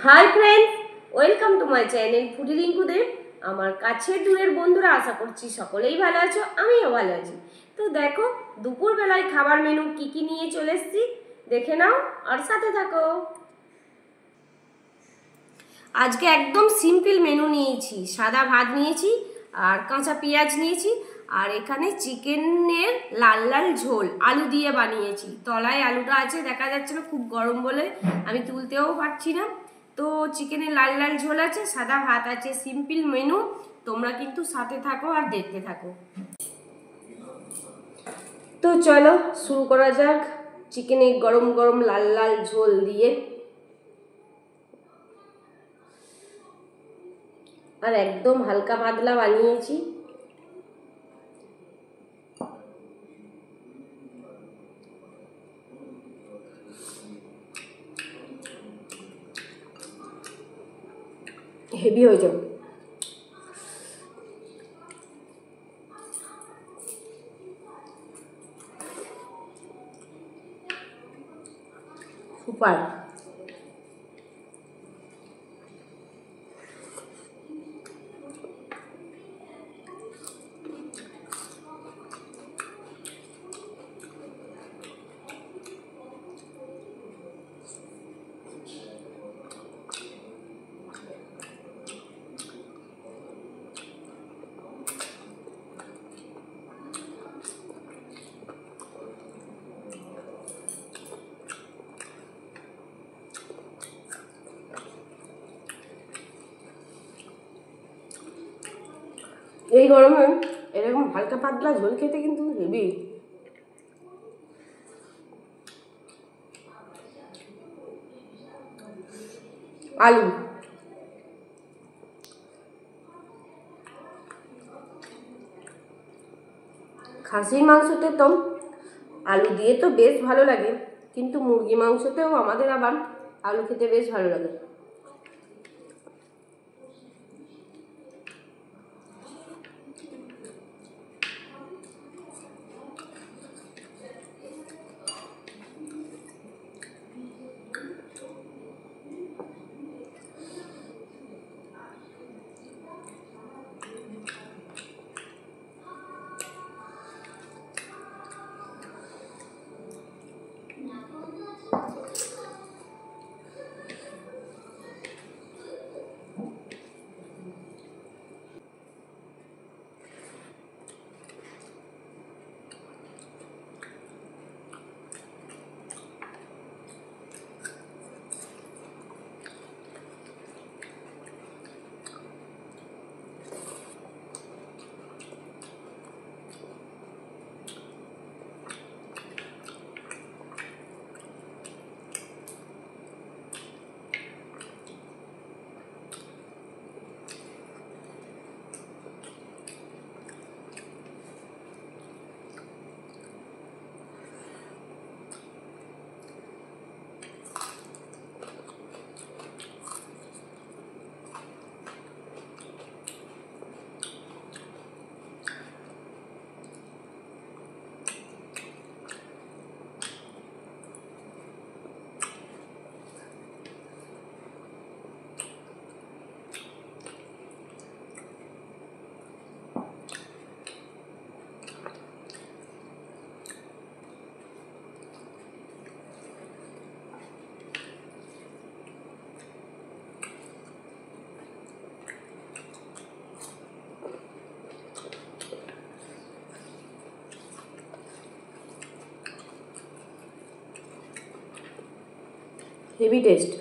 High friends, welcome to my channel foodie Rinku Deb. আমার কাছের দূরের বন্ধুরা, আশা করছি সকলেই ভালো আছো, আমিও ভালো আছি। তো দেখো দুপুরবেলায় খাবার মেনু কি কি নিয়ে চলে এসেছি, দেখে নাও আর সাথে থাকো। আজকে একদম সিম্পল মেনু নিয়েছি, সাদা ভাত নিয়েছি আর কাঁচা পেঁয়াজ নিয়েছি, আর এখানে চিকেনের লাল লাল ঝোল আলু দিয়ে বানিয়েছি। তলায় আলুটা আছে, দেখা যাচ্ছে না, খুব গরম বলে আমি তুলতেও পারছি না। তো চিকেনের লাল লাল ঝোল আছে, সাদা ভাত আছে, সিম্পল মেনু। তোমরা কিন্তু সাথে থাকো আর দেখতে থাকো। তো চলো শুরু করা যাক চিকেনের গরম গরম লাল লাল ঝোল দিয়ে। আর একদম হালকা পাতলা বানিয়েছি। হেভি হয়ে যাবে। সুপার। এই গরমে এরকম হালকা পাতলা ঝোল খেতে কিন্তু হেভি। আলু, খাসির মাংসতে তো আলু দিয়ে তো বেশ ভালো লাগে, কিন্তু মুরগি মাংসতেও আমাদের আবার আলু খেতে বেশ ভালো লাগে। Heavy taste.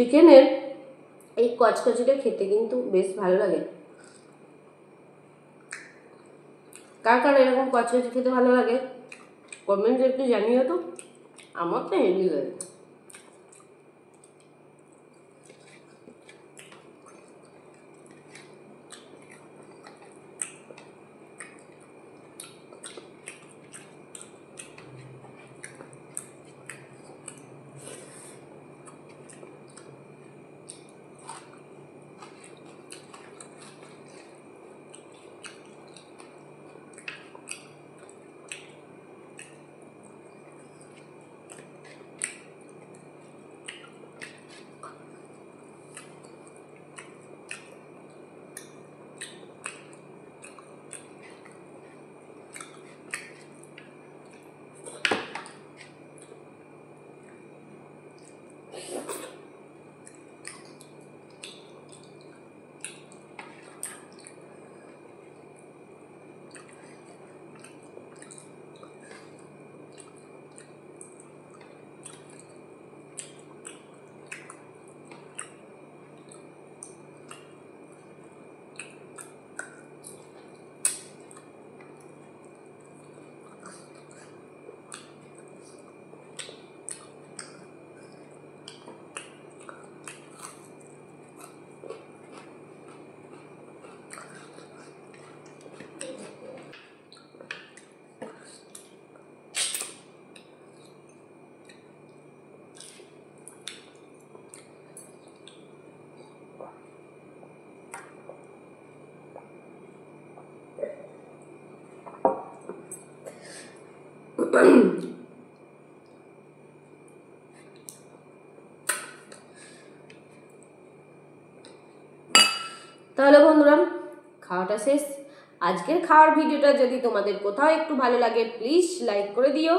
চিকেনের এই কচকচিটা খেতে কিন্তু বেশ ভালো লাগে। কার কার এরকম কচকচি খেতে ভালো লাগে কমেন্টে একটু জানিও তো, আমার তো হেভি লাগে। তাহলে বন্ধুরা খাওয়াটা শেষ। আজকের খাওয়ার ভিডিওটা যদি তোমাদের কোথাও একটু ভালো লাগে প্লিজ লাইক করে দিও,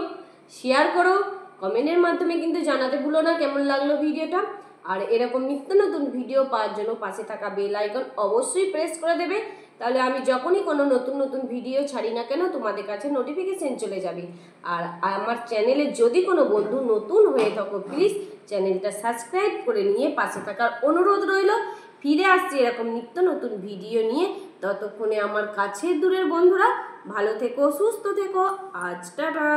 শেয়ার করো, কমেন্টের মাধ্যমে কিন্তু জানাতে ভুলো না কেমন লাগলো ভিডিওটা। আর এরকম নিত্য নতুন ভিডিও পাওয়ার জন্য পাশে থাকা বেল আইকন অবশ্যই প্রেস করে দেবে, তাহলে আমি যখনই কোনো নতুন নতুন ভিডিও ছাড়ি না কেন তোমাদের কাছে নোটিফিকেশন চলে যাবে। আর আমার চ্যানেলে যদি কোনো বন্ধু নতুন হয়ে থাকো প্লিজ চ্যানেলটা সাবস্ক্রাইব করে নিয়ে পাশে থাকার অনুরোধ রইল। ফিরে আসছি এরকম নিত্য নতুন ভিডিও নিয়ে, ততক্ষণে আমার কাছের দূরের বন্ধুরা ভালো থেকো, সুস্থ থেকো। আজ টাটা।